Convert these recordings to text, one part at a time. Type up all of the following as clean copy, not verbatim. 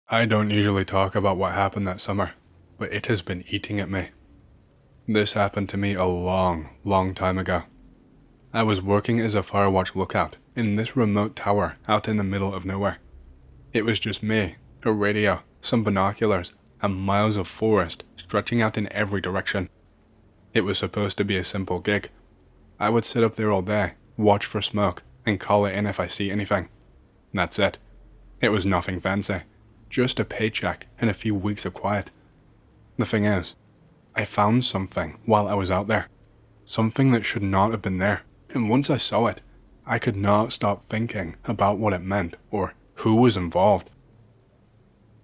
I don't usually talk about what happened that summer, but it has been eating at me. This happened to me a long time ago. I was working as a Firewatch lookout in this remote tower out in the middle of nowhere. It was just me, a radio, some binoculars, and miles of forest stretching out in every direction. It was supposed to be a simple gig. I would sit up there all day, watch for smoke, and call it in if I see anything. That's it. It was nothing fancy. Just a paycheck and a few weeks of quiet. The thing is, I found something while I was out there. Something that should not have been there. And once I saw it, I could not stop thinking about what it meant or who was involved.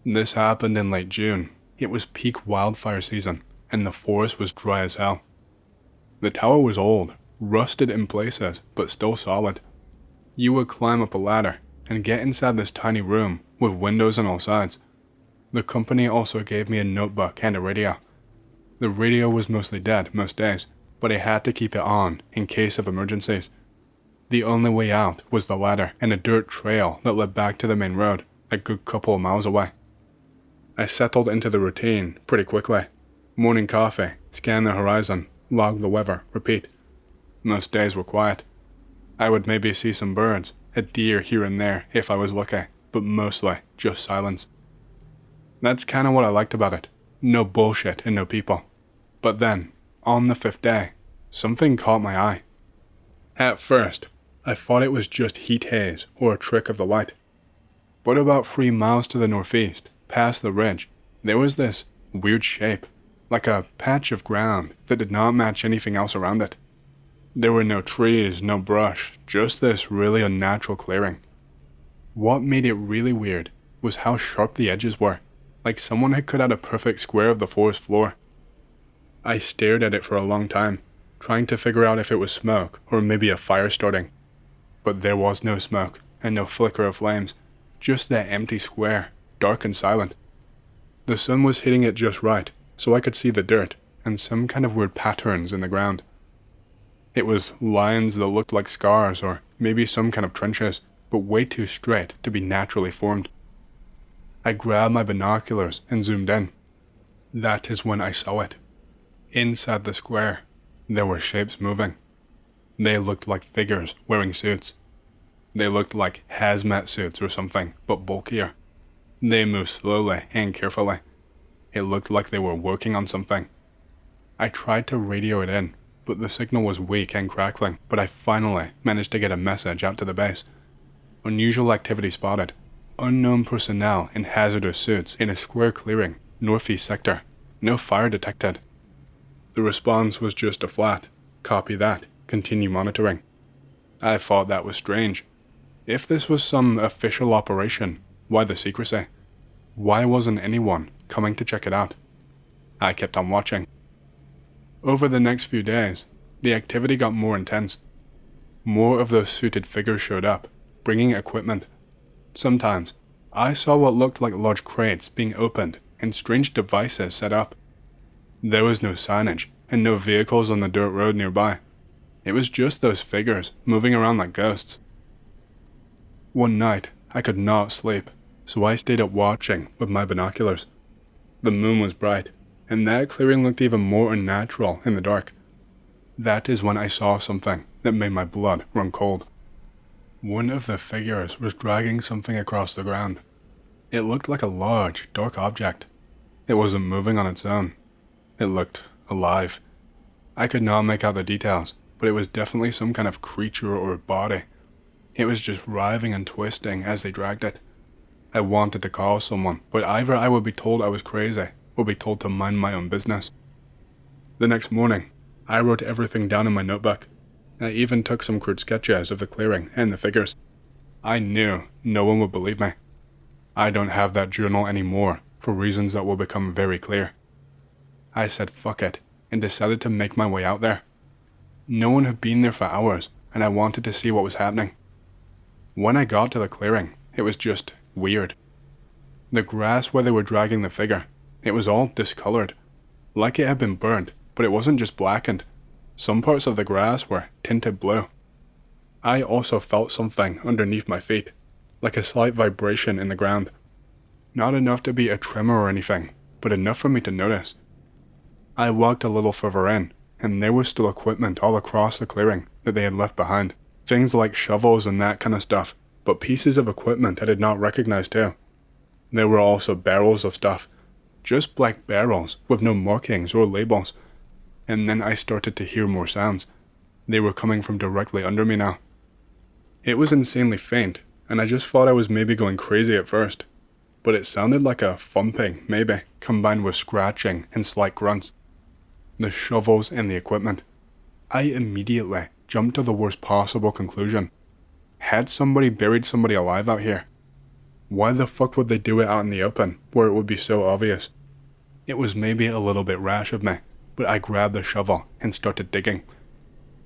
This happened in late June. It was peak wildfire season, and the forest was dry as hell. The tower was old, rusted in places, but still solid. You would climb up a ladder and get inside this tiny room with windows on all sides. The company also gave me a notebook and a radio. The radio was mostly dead most days, but I had to keep it on in case of emergencies. The only way out was the ladder and a dirt trail that led back to the main road, a good couple of miles away. I settled into the routine pretty quickly. Morning coffee, scan the horizon, log the weather, repeat. Most days were quiet. I would maybe see some birds, a deer here and there if I was lucky, but mostly just silence. That's kinda what I liked about it. No bullshit and no people. But then, on the 5th day, something caught my eye. At first, I thought it was just heat haze or a trick of the light. But about 3 miles to the northeast, past the ridge, there was this weird shape, like a patch of ground that did not match anything else around it. There were no trees, no brush, just this really unnatural clearing. What made it really weird was how sharp the edges were, like someone had cut out a perfect square of the forest floor. I stared at it for a long time, trying to figure out if it was smoke or maybe a fire starting. But there was no smoke and no flicker of flames, just that empty square, dark and silent. The sun was hitting it just right, so I could see the dirt and some kind of weird patterns in the ground. It was lines that looked like scars or maybe some kind of trenches, but way too straight to be naturally formed. I grabbed my binoculars and zoomed in. That is when I saw it. Inside the square, there were shapes moving. They looked like figures wearing suits. They looked like hazmat suits or something, but bulkier. They moved slowly and carefully. It looked like they were working on something. I tried to radio it in, but the signal was weak and crackling, but I finally managed to get a message out to the base. Unusual activity spotted. Unknown personnel in hazardous suits in a square clearing, northeast sector. No fire detected. The response was just a flat, copy that, continue monitoring. I thought that was strange. If this was some official operation, why the secrecy? Why wasn't anyone coming to check it out? I kept on watching. Over the next few days, the activity got more intense. More of those suited figures showed up, bringing equipment. Sometimes, I saw what looked like large crates being opened and strange devices set up. There was no signage and no vehicles on the dirt road nearby. It was just those figures moving around like ghosts. One night, I could not sleep, so I stayed up watching with my binoculars. The moon was bright, and that clearing looked even more unnatural in the dark. That is when I saw something that made my blood run cold. One of the figures was dragging something across the ground. It looked like a large, dark object. It wasn't moving on its own. It looked alive. I could not make out the details, but it was definitely some kind of creature or body. It was just writhing and twisting as they dragged it. I wanted to call someone, but either I would be told I was crazy or be told to mind my own business. The next morning, I wrote everything down in my notebook. I even took some crude sketches of the clearing and the figures. I knew no one would believe me. I don't have that journal anymore for reasons that will become very clear. I said fuck it and decided to make my way out there. No one had been there for hours and I wanted to see what was happening. When I got to the clearing, it was just weird. The grass where they were dragging the figure, it was all discolored, like it had been burned, but it wasn't just blackened. Some parts of the grass were tinted blue. I also felt something underneath my feet, like a slight vibration in the ground. Not enough to be a tremor or anything, but enough for me to notice. I walked a little further in, and there was still equipment all across the clearing that they had left behind. Things like shovels and that kind of stuff, but pieces of equipment I did not recognize too. There were also barrels of stuff, just black barrels with no markings or labels. And then I started to hear more sounds. They were coming from directly under me now. It was insanely faint, and I just thought I was maybe going crazy at first. But it sounded like a thumping, maybe, combined with scratching and slight grunts. The shovels and the equipment. I immediately jumped to the worst possible conclusion. Had somebody buried somebody alive out here? Why the fuck would they do it out in the open, where it would be so obvious? It was maybe a little bit rash of me, but I grabbed the shovel and started digging.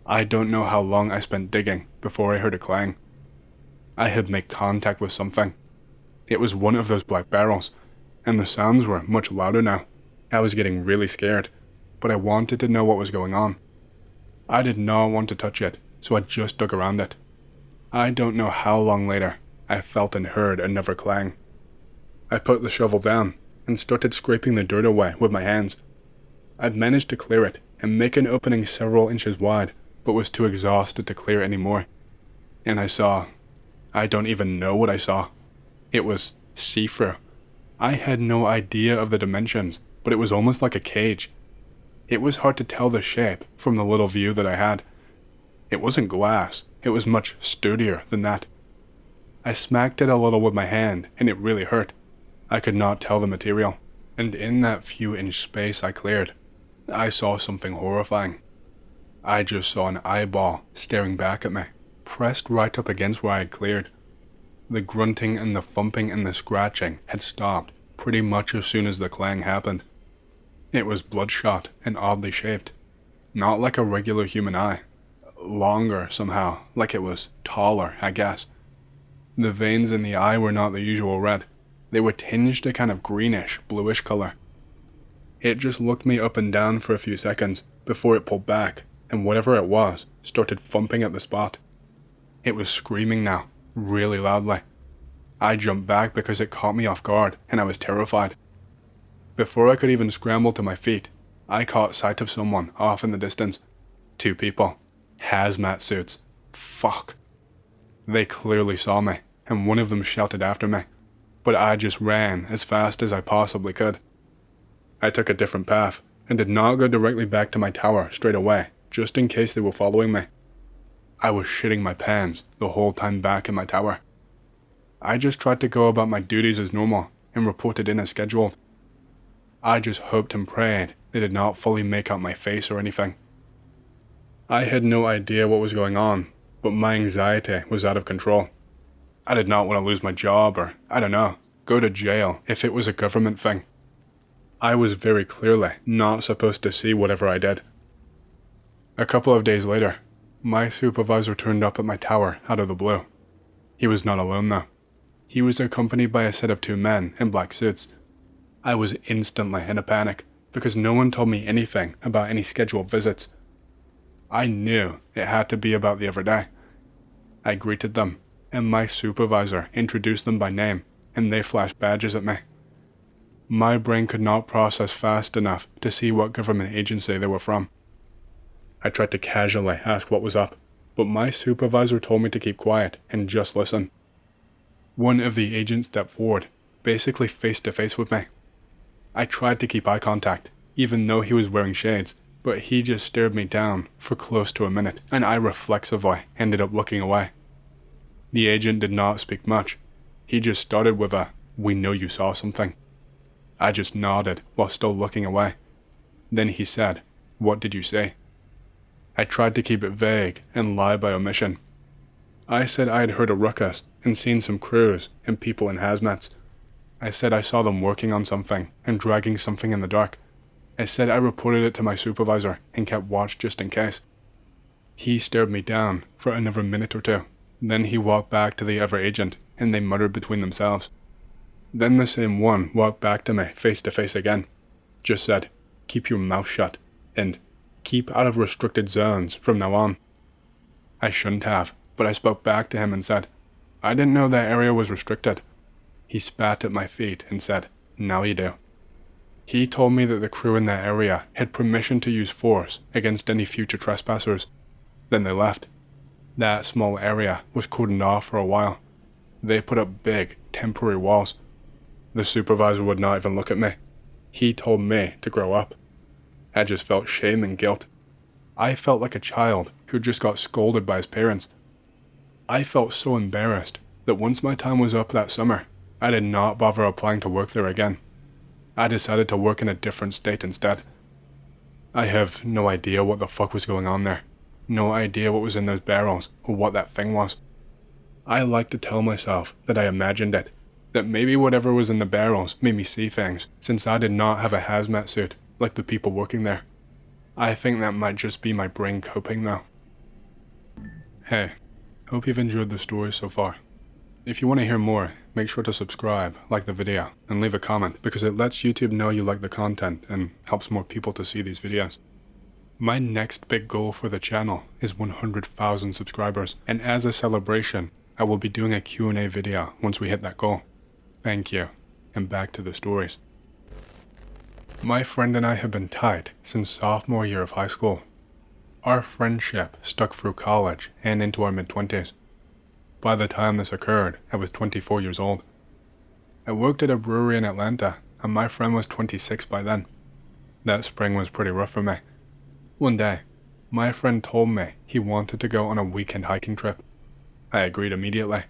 I don't know how long I spent digging before I heard a clang. I had made contact with something. It was one of those black barrels, and the sounds were much louder now. I was getting really scared, but I wanted to know what was going on. I did not want to touch it, so I just dug around it. I don't know how long later I felt and heard another clang. I put the shovel down and started scraping the dirt away with my hands. I'd managed to clear it and make an opening several inches wide, but was too exhausted to clear anymore. And I don't even know what I saw. It was see-through. I had no idea of the dimensions, but it was almost like a cage. It was hard to tell the shape from the little view that I had. It wasn't glass, it was much sturdier than that. I smacked it a little with my hand, and it really hurt. I could not tell the material, and in that few inch space I cleared, I saw something horrifying. I just saw an eyeball staring back at me, pressed right up against where I had cleared. The grunting and the thumping and the scratching had stopped pretty much as soon as the clang happened. It was bloodshot and oddly shaped, not like a regular human eye. Longer somehow, like it was taller, I guess. The veins in the eye were not the usual red. They were tinged a kind of greenish, bluish color. It just looked me up and down for a few seconds before it pulled back, and whatever it was started thumping at the spot. It was screaming now, really loudly. I jumped back because it caught me off guard, and I was terrified. Before I could even scramble to my feet, I caught sight of someone off in the distance. 2 people. Hazmat suits. Fuck. They clearly saw me, and one of them shouted after me, but I just ran as fast as I possibly could. I took a different path, and did not go directly back to my tower straight away, just in case they were following me. I was shitting my pants the whole time back in my tower. I just tried to go about my duties as normal, and reported in as scheduled. I just hoped and prayed they did not fully make out my face or anything. I had no idea what was going on, but my anxiety was out of control. I did not want to lose my job or, I don't know, go to jail if it was a government thing. I was very clearly not supposed to see whatever I did. A couple of days later, my supervisor turned up at my tower out of the blue. He was not alone though. He was accompanied by a set of 2 men in black suits. I was instantly in a panic because no one told me anything about any scheduled visits. I knew it had to be about the other day. I greeted them, and my supervisor introduced them by name, and they flashed badges at me. My brain could not process fast enough to see what government agency they were from. I tried to casually ask what was up, but my supervisor told me to keep quiet and just listen. One of the agents stepped forward, basically face to face with me. I tried to keep eye contact, even though he was wearing shades, but he just stared me down for close to a minute, and I reflexively ended up looking away. The agent did not speak much. He just started with a, "We know you saw something." I just nodded while still looking away. Then he said, "What did you say?" I tried to keep it vague and lie by omission. I said I had heard a ruckus and seen some crews and people in hazmats. I said I saw them working on something and dragging something in the dark. I said I reported it to my supervisor and kept watch just in case. He stared me down for another minute or 2. Then he walked back to the other agent, and they muttered between themselves. Then the same one walked back to me face to face again. Just said, "Keep your mouth shut," and "Keep out of restricted zones from now on." I shouldn't have, but I spoke back to him and said, "I didn't know that area was restricted." He spat at my feet and said, "Now you do." He told me that the crew in that area had permission to use force against any future trespassers. Then they left. That small area was cordoned off for a while. They put up big, temporary walls. The supervisor would not even look at me. He told me to grow up. I just felt shame and guilt. I felt like a child who just got scolded by his parents. I felt so embarrassed that once my time was up that summer, I did not bother applying to work there again. I decided to work in a different state instead. I have no idea what the fuck was going on there. No idea what was in those barrels or what that thing was. I like to tell myself that I imagined it, that maybe whatever was in the barrels made me see things, since I did not have a hazmat suit like the people working there. I think that might just be my brain coping though. Hey, hope you've enjoyed the story so far. If you want to hear more, make sure to subscribe, like the video, and leave a comment because it lets YouTube know you like the content and helps more people to see these videos. My next big goal for the channel is 100,000 subscribers, and as a celebration, I will be doing a Q&A video once we hit that goal. Thank you, and back to the stories. My friend and I have been tight since sophomore year of high school. Our friendship stuck through college and into our mid-20s. By the time this occurred, I was 24 years old. I worked at a brewery in Atlanta, and my friend was 26 by then. That spring was pretty rough for me. One day, my friend told me he wanted to go on a weekend hiking trip. I agreed immediately.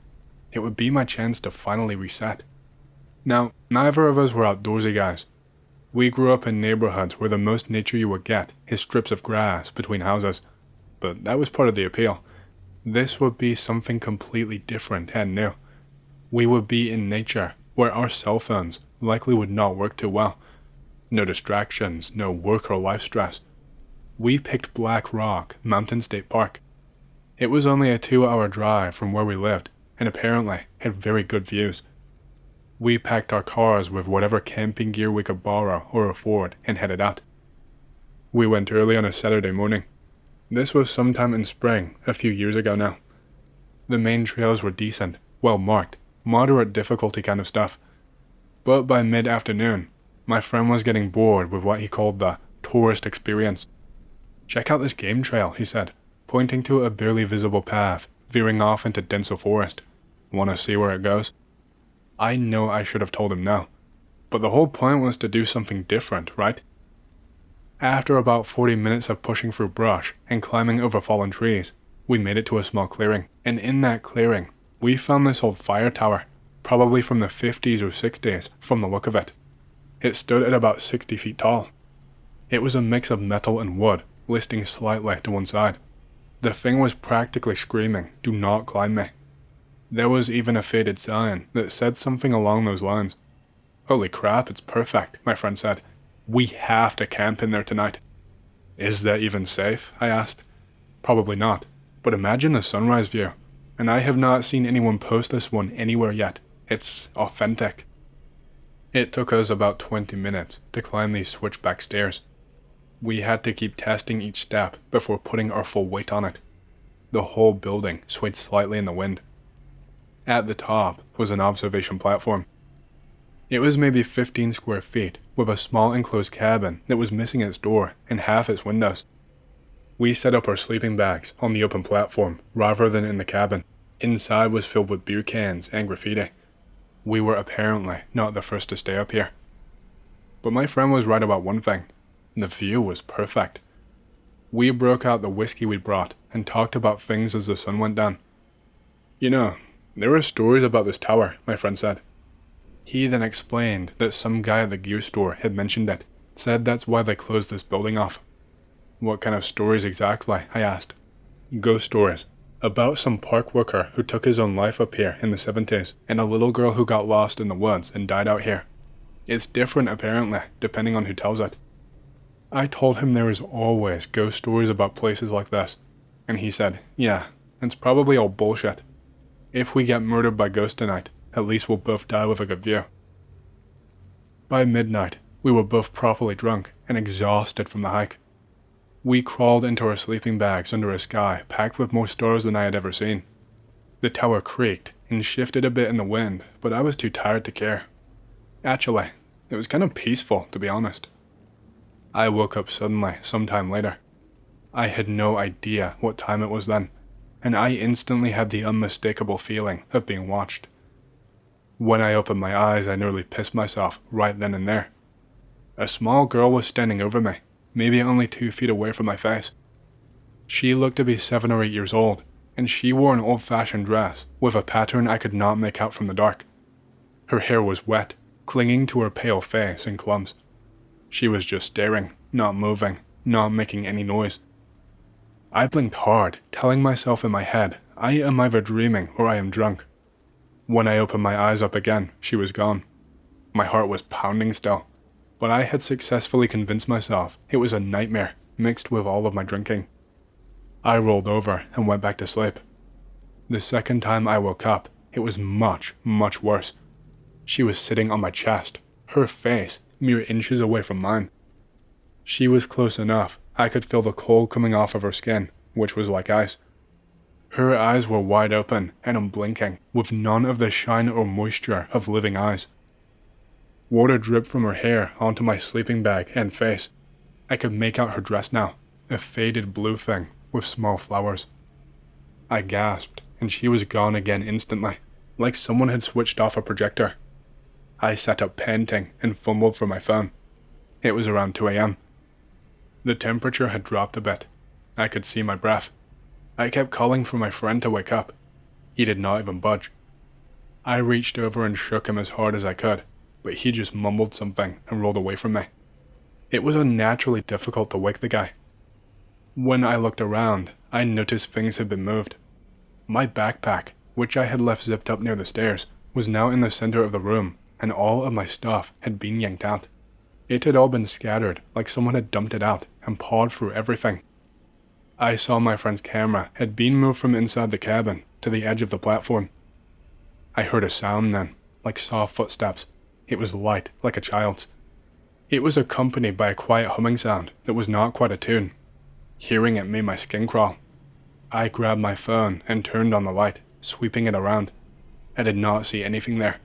It would be my chance to finally reset. Now, neither of us were outdoorsy guys. We grew up in neighborhoods where the most nature you would get is strips of grass between houses, but that was part of the appeal. This would be something completely different and new. We would be in nature where our cell phones likely would not work too well. No distractions, no work or life stress. We picked Black Rock Mountain State Park. It was only a 2-hour drive from where we lived, and apparently had very good views. We packed our cars with whatever camping gear we could borrow or afford and headed out. We went early on a Saturday morning. This was sometime in spring, a few years ago now. The main trails were decent, well marked, moderate difficulty kind of stuff. But by mid-afternoon, my friend was getting bored with what he called the tourist experience. "Check out this game trail," he said, pointing to a barely visible path veering off into denser forest. "Want to see where it goes?" I know I should have told him no, but the whole point was to do something different, right? After about 40 minutes of pushing through brush and climbing over fallen trees, we made it to a small clearing, and in that clearing, we found this old fire tower, probably from the 50s or 60s from the look of it. It stood at about 60 feet tall. It was a mix of metal and wood, listing slightly to one side. The thing was practically screaming, "Do not climb me." There was even a faded sign that said something along those lines. "Holy crap, it's perfect," my friend said. "We have to camp in there tonight." "Is that even safe?" I asked. "Probably not, but imagine the sunrise view. And I have not seen anyone post this one anywhere yet. It's authentic." It took us about 20 minutes to climb these switchback stairs. We had to keep testing each step before putting our full weight on it. The whole building swayed slightly in the wind. At the top was an observation platform. It was maybe 15 square feet, with a small enclosed cabin that was missing its door and half its windows. We set up our sleeping bags on the open platform rather than in the cabin. Inside was filled with beer cans and graffiti. We were apparently not the first to stay up here. But my friend was right about one thing. The view was perfect. We broke out the whiskey we brought and talked about things as the sun went down. "You know, there are stories about this tower," my friend said. He then explained that some guy at the gear store had mentioned it, said that's why they closed this building off. "What kind of stories exactly?" I asked. "Ghost stories. About some park worker who took his own life up here in the 70s, and a little girl who got lost in the woods and died out here. It's different apparently, depending on who tells it." I told him there is always ghost stories about places like this, and he said, "Yeah, it's probably all bullshit. If we get murdered by ghosts tonight, at least we'll both die with a good view." By midnight, we were both properly drunk and exhausted from the hike. We crawled into our sleeping bags under a sky packed with more stars than I had ever seen. The tower creaked and shifted a bit in the wind, but I was too tired to care. Actually, it was kind of peaceful, to be honest. I woke up suddenly sometime later. I had no idea what time it was then, and I instantly had the unmistakable feeling of being watched. When I opened my eyes, I nearly pissed myself right then and there. A small girl was standing over me, maybe only 2 feet away from my face. She looked to be 7 or 8 years old, and she wore an old-fashioned dress with a pattern I could not make out from the dark. Her hair was wet, clinging to her pale face in clumps. She was just staring, not moving, not making any noise. I blinked hard, telling myself in my head, I am either dreaming or I am drunk. When I opened my eyes up again, she was gone. My heart was pounding still, but I had successfully convinced myself it was a nightmare mixed with all of my drinking. I rolled over and went back to sleep. The second time I woke up, it was much, much worse. She was sitting on my chest, her face mere inches away from mine. She was close enough I could feel the cold coming off of her skin, which was like ice. Her eyes were wide open and unblinking, with none of the shine or moisture of living eyes. Water dripped from her hair onto my sleeping bag and face. I could make out her dress now, a faded blue thing with small flowers. I gasped, and she was gone again instantly, like someone had switched off a projector. I sat up panting and fumbled for my phone. It was around 2 a.m. The temperature had dropped a bit. I could see my breath. I kept calling for my friend to wake up. He did not even budge. I reached over and shook him as hard as I could, but he just mumbled something and rolled away from me. It was unnaturally difficult to wake the guy. When I looked around, I noticed things had been moved. My backpack, which I had left zipped up near the stairs, was now in the center of the room, and all of my stuff had been yanked out. It had all been scattered like someone had dumped it out and pawed through everything. I saw my friend's camera had been moved from inside the cabin to the edge of the platform. I heard a sound then, like soft footsteps. It was light, like a child's. It was accompanied by a quiet humming sound that was not quite a tune. Hearing it made my skin crawl. I grabbed my phone and turned on the light, sweeping it around. I did not see anything there.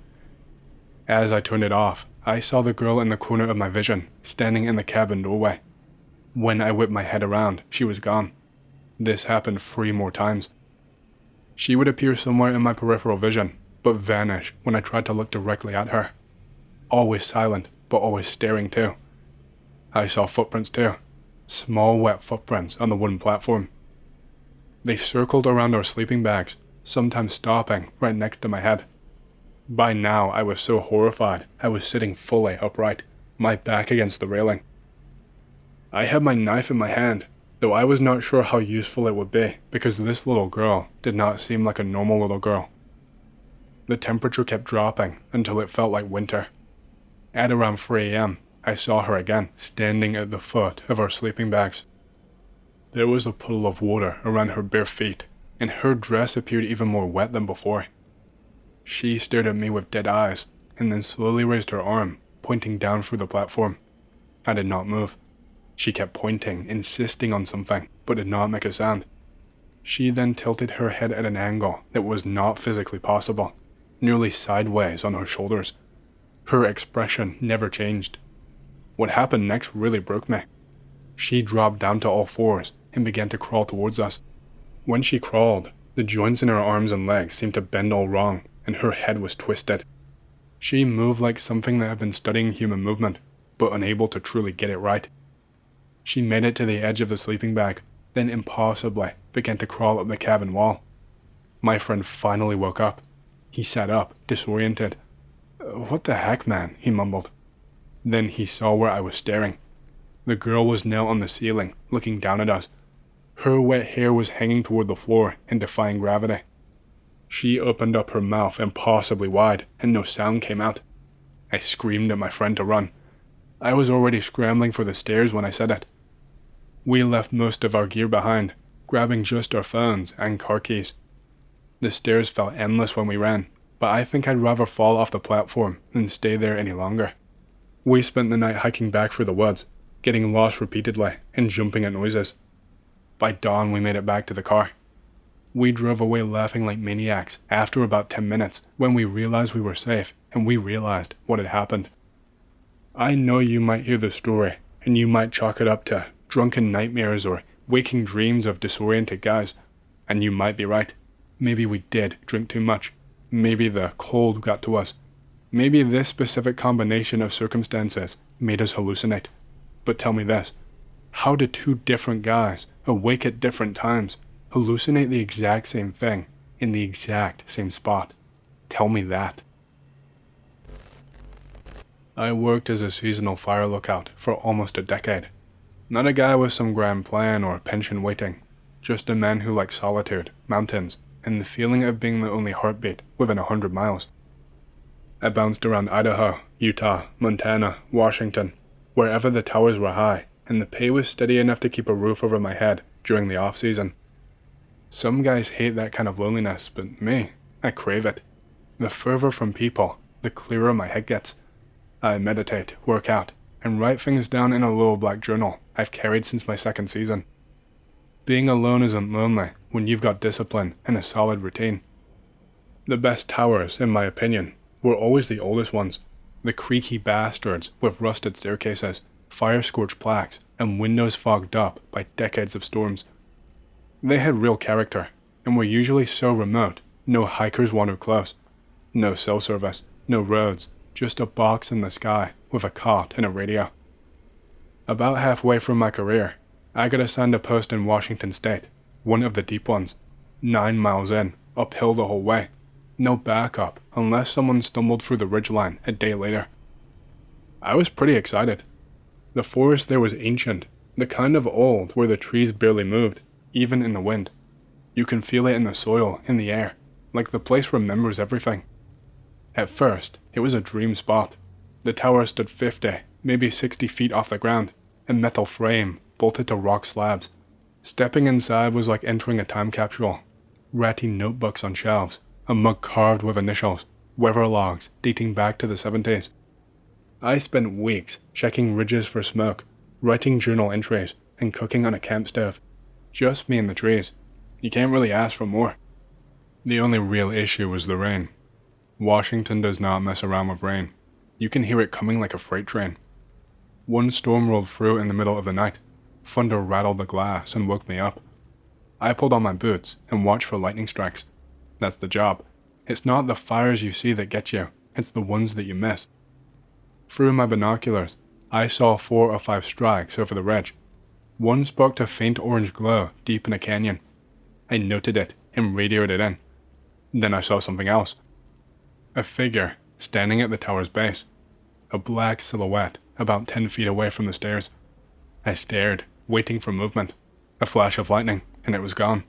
As I turned it off, I saw the girl in the corner of my vision, standing in the cabin doorway. When I whipped my head around, she was gone. This happened 3 more times. She would appear somewhere in my peripheral vision, but vanish when I tried to look directly at her. Always silent, but always staring too. I saw footprints too. Small wet footprints on the wooden platform. They circled around our sleeping bags, sometimes stopping right next to my head. By now I was so horrified I was sitting fully upright, my back against the railing. I had my knife in my hand, though I was not sure how useful it would be because this little girl did not seem like a normal little girl. The temperature kept dropping until it felt like winter. At around 3 a.m., I saw her again, standing at the foot of our sleeping bags. There was a puddle of water around her bare feet, and her dress appeared even more wet than before. She stared at me with dead eyes, and then slowly raised her arm, pointing down through the platform. I did not move. She kept pointing, insisting on something, but did not make a sound. She then tilted her head at an angle that was not physically possible, nearly sideways on her shoulders. Her expression never changed. What happened next really broke me. She dropped down to all fours and began to crawl towards us. When she crawled, the joints in her arms and legs seemed to bend all wrong, and her head was twisted. She moved like something that had been studying human movement, but unable to truly get it right. She made it to the edge of the sleeping bag, then impossibly began to crawl up the cabin wall. My friend finally woke up. He sat up, disoriented. "What the heck, man?" he mumbled. Then he saw where I was staring. The girl was now on the ceiling, looking down at us. Her wet hair was hanging toward the floor and defying gravity. She opened up her mouth impossibly wide, and no sound came out. I screamed at my friend to run. I was already scrambling for the stairs when I said it. We left most of our gear behind, grabbing just our phones and car keys. The stairs felt endless when we ran, but I think I'd rather fall off the platform than stay there any longer. We spent the night hiking back through the woods, getting lost repeatedly and jumping at noises. By dawn we made it back to the car. We drove away laughing like maniacs after about 10 minutes when we realized we were safe and we realized what had happened. I know you might hear the story and you might chalk it up to drunken nightmares or waking dreams of disoriented guys, and you might be right. Maybe we did drink too much. Maybe the cold got to us. Maybe this specific combination of circumstances made us hallucinate. But tell me this, how did two different guys, awake at different times, hallucinate the exact same thing in the exact same spot? Tell me that. I worked as a seasonal fire lookout for almost a decade. Not a guy with some grand plan or pension waiting, just a man who liked solitude, mountains, and the feeling of being the only heartbeat within 100 miles. I bounced around Idaho, Utah, Montana, Washington, wherever the towers were high and the pay was steady enough to keep a roof over my head during the off-season. Some guys hate that kind of loneliness, but me, I crave it. The further from people, the clearer my head gets. I meditate, work out, and write things down in a little black journal I've carried since my second season. Being alone isn't lonely when you've got discipline and a solid routine. The best towers, in my opinion, were always the oldest ones, the creaky bastards with rusted staircases, fire-scorched plaques, and windows fogged up by decades of storms. They had real character, and were usually so remote, no hikers wandered close. No cell service, no roads, just a box in the sky with a cot and a radio. About halfway through my career, I got assigned a post in Washington State, one of the deep ones, 9 miles in, uphill the whole way. No backup unless someone stumbled through the ridgeline a day later. I was pretty excited. The forest there was ancient, the kind of old where the trees barely moved, even in the wind. You can feel it in the soil, in the air, like the place remembers everything. At first, it was a dream spot. The tower stood 50, maybe 60 feet off the ground, a metal frame bolted to rock slabs. Stepping inside was like entering a time capsule. Ratty notebooks on shelves, a mug carved with initials, weather logs dating back to the 70s. I spent weeks checking ridges for smoke, writing journal entries, and cooking on a camp stove. Just me and the trees. You can't really ask for more. The only real issue was the rain. Washington does not mess around with rain. You can hear it coming like a freight train. One storm rolled through in the middle of the night. Thunder rattled the glass and woke me up. I pulled on my boots and watched for lightning strikes. That's the job. It's not the fires you see that get you, it's the ones that you miss. Through my binoculars, I saw 4 or 5 strikes over the ridge. One sparked a faint orange glow deep in a canyon. I noted it and radioed it in. Then I saw something else. A figure standing at the tower's base. A black silhouette about 10 feet away from the stairs. I stared, waiting for movement. A flash of lightning, and it was gone.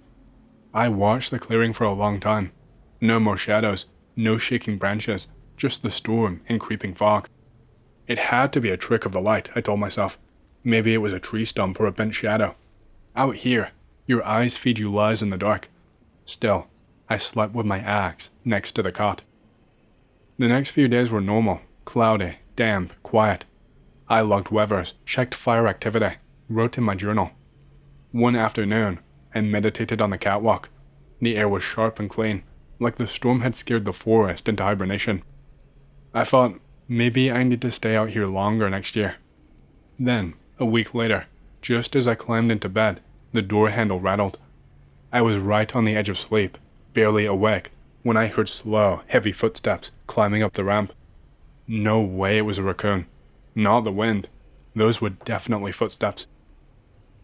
I watched the clearing for a long time. No more shadows, no shaking branches, just the storm and creeping fog. It had to be a trick of the light, I told myself. Maybe it was a tree stump or a bent shadow. Out here, your eyes feed you lies in the dark. Still, I slept with my axe next to the cot. The next few days were normal, cloudy, damp, quiet. I logged weathers, checked fire activity, wrote in my journal. One afternoon, I meditated on the catwalk. The air was sharp and clean, like the storm had scared the forest into hibernation. I thought, maybe I need to stay out here longer next year. Then, a week later, just as I climbed into bed, the door handle rattled. I was right on the edge of sleep, barely awake, when I heard slow, heavy footsteps climbing up the ramp. No way it was a raccoon. Not the wind. Those were definitely footsteps.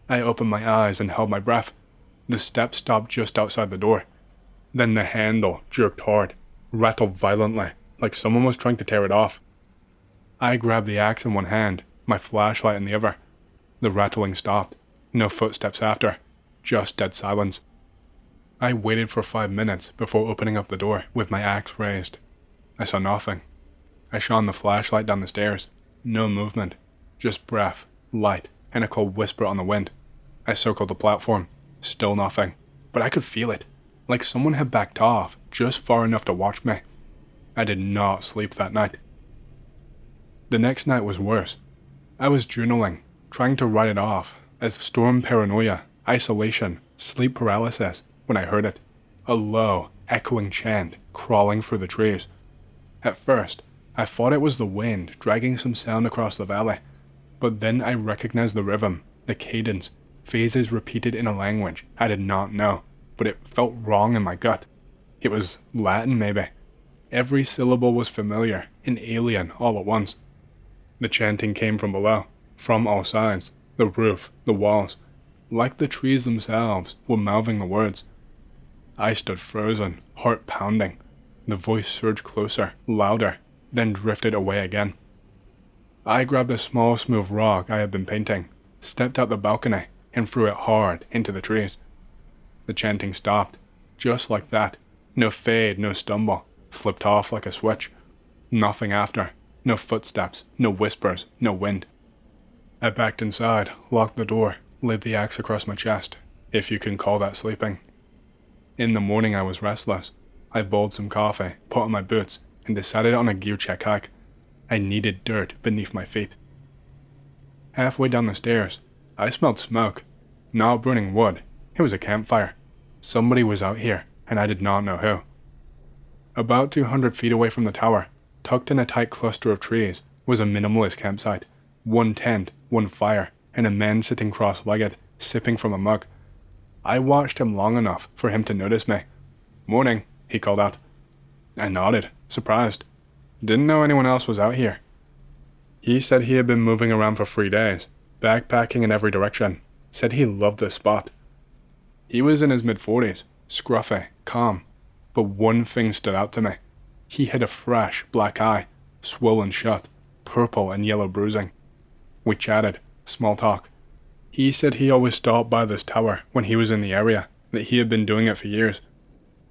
I opened my eyes and held my breath. The steps stopped just outside the door. Then the handle jerked hard, rattled violently, like someone was trying to tear it off. I grabbed the axe in one hand, my flashlight in the other. The rattling stopped. No footsteps after. Just dead silence. I waited for 5 minutes before opening up the door with my axe raised. I saw nothing. I shone the flashlight down the stairs. No movement. Just breath, light, and a cold whisper on the wind. I circled the platform. Still nothing. But I could feel it. Like someone had backed off just far enough to watch me. I did not sleep that night. The next night was worse. I was journaling, trying to write it off as storm paranoia, isolation, sleep paralysis, when I heard it. a low, echoing chant crawling through the trees. At first, I thought it was the wind dragging some sound across the valley, but then I recognized the rhythm, the cadence, phases repeated in a language I did not know, but it felt wrong in my gut. It was Latin, maybe. Every syllable was familiar and alien all at once. The chanting came from below, from all sides, the roof, the walls, like the trees themselves were mouthing the words. I stood frozen, heart pounding. The voice surged closer, louder, then drifted away again. I grabbed a small smooth rock I had been painting, stepped out the balcony, and threw it hard into the trees. The chanting stopped, just like that. No fade, no stumble, flipped off like a switch. Nothing after, no footsteps, no whispers, no wind. I backed inside, locked the door, laid the axe across my chest, if you can call that sleeping. In the morning I was restless. I boiled some coffee, put on my boots, and decided on a gear check hike. I needed dirt beneath my feet. Halfway down the stairs, I smelled smoke. Not burning wood, it was a campfire. Somebody was out here, and I did not know who. About 200 feet away from the tower, tucked in a tight cluster of trees, was a minimalist campsite. One tent, one fire, and a man sitting cross-legged, sipping from a mug. I watched him long enough for him to notice me. "Morning," he called out. I nodded, surprised. Didn't know anyone else was out here. He said he had been moving around for 3 days, backpacking in every direction. Said he loved this spot. He was in his mid-40s, scruffy, calm. But one thing stood out to me. He had a fresh, black eye, swollen shut, purple and yellow bruising. We chatted, small talk. He said he always stopped by this tower when he was in the area, that he had been doing it for years.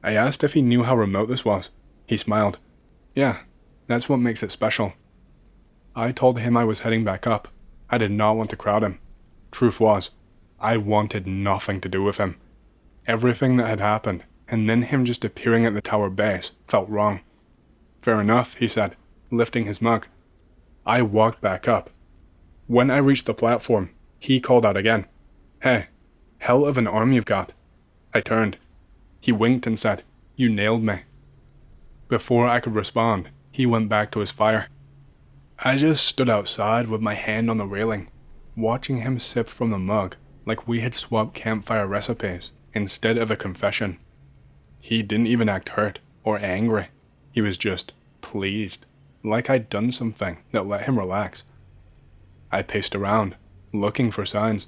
I asked if he knew how remote this was. He smiled. Yeah, that's what makes it special. I told him I was heading back up. I did not want to crowd him. Truth was, I wanted nothing to do with him. Everything that had happened, and then him just appearing at the tower base, felt wrong. Fair enough, he said, lifting his mug. I walked back up. When I reached the platform, he called out again. Hey, hell of an arm you've got. I turned. He winked and said, You nailed me. Before I could respond, he went back to his fire. I just stood outside with my hand on the railing, watching him sip from the mug like we had swapped campfire recipes instead of a confession. He didn't even act hurt or angry. He was just pleased, like I'd done something that let him relax. I paced around, looking for signs.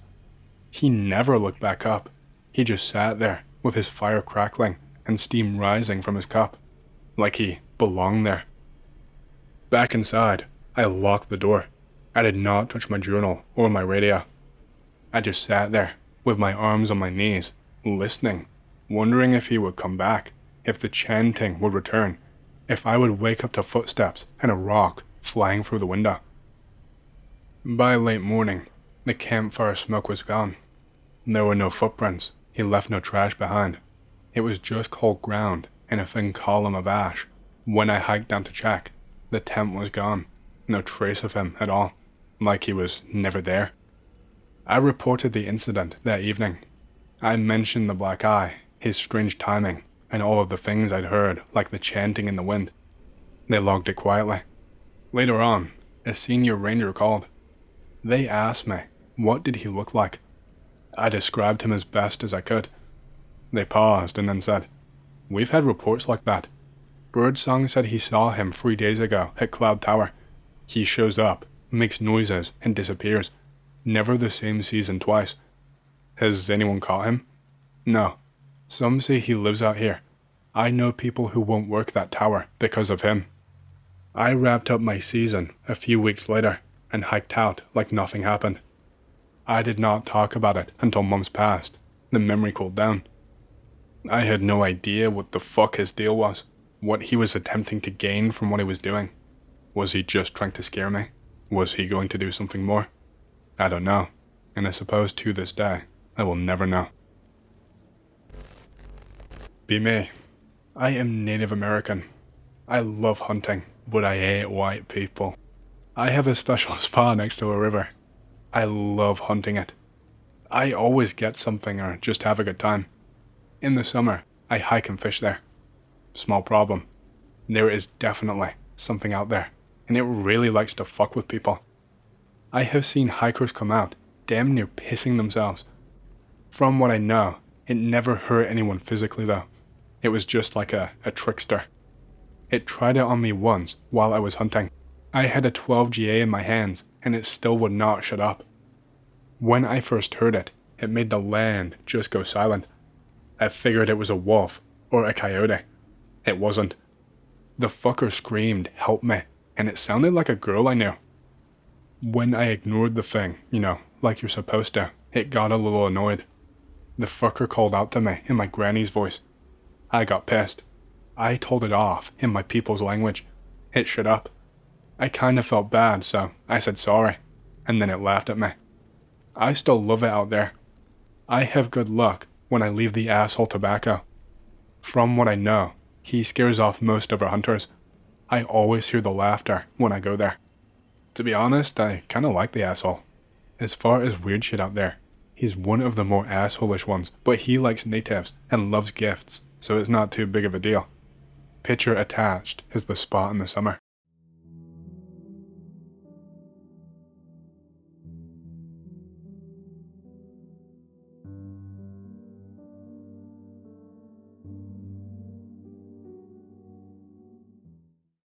He never looked back up. He just sat there with his fire crackling and steam rising from his cup, like he belonged there. Back inside, I locked the door. I did not touch my journal or my radio. I just sat there, with my arms on my knees, listening, wondering if he would come back, if the chanting would return, if I would wake up to footsteps and a rock flying through the window. By late morning, the campfire smoke was gone. There were no footprints. He left no trash behind. It was just cold ground and a thin column of ash. When I hiked down to check, the tent was gone. No trace of him at all, like he was never there. I reported the incident that evening. I mentioned the black eye, his strange timing, and all of the things I'd heard, like the chanting in the wind. They logged it quietly. Later on, a senior ranger called. They asked me, what did he look like? I described him as best as I could. They paused and then said, We've had reports like that. Birdsong said he saw him 3 days ago at Cloud Tower. He shows up, makes noises, and disappears. Never the same season twice. Has anyone caught him? No. Some say he lives out here. I know people who won't work that tower because of him. I wrapped up my season a few weeks later and hiked out like nothing happened. I did not talk about it until months passed. The memory cooled down. I had no idea what the fuck his deal was, what he was attempting to gain from what he was doing. Was he just trying to scare me? Was he going to do something more? I don't know, and I suppose to this day, I will never know. Be me. I am Native American. I love hunting, but I hate white people. I have a special spot next to a river. I love hunting it. I always get something or just have a good time. In the summer, I hike and fish there. Small problem. There is definitely something out there, and it really likes to fuck with people. I have seen hikers come out, damn near pissing themselves. From what I know, it never hurt anyone physically though. It was just like a trickster. It tried it on me once while I was hunting. I had a 12 GA in my hands, and it still would not shut up. When I first heard it, it made the land just go silent. I figured it was a wolf or a coyote. It wasn't. The fucker screamed, "Help me," and it sounded like a girl I knew. When I ignored the thing, like you're supposed to, it got a little annoyed. The fucker called out to me in my granny's voice. I got pissed. I told it off in my people's language. It shut up. I kinda felt bad, so I said sorry, and then it laughed at me. I still love it out there. I have good luck when I leave the asshole tobacco. From what I know, he scares off most of our hunters. I always hear the laughter when I go there. To be honest, I kinda like the asshole. As far as weird shit out there, he's one of the more assholish ones, but he likes natives and loves gifts, so it's not too big of a deal. Picture attached is the spot in the summer.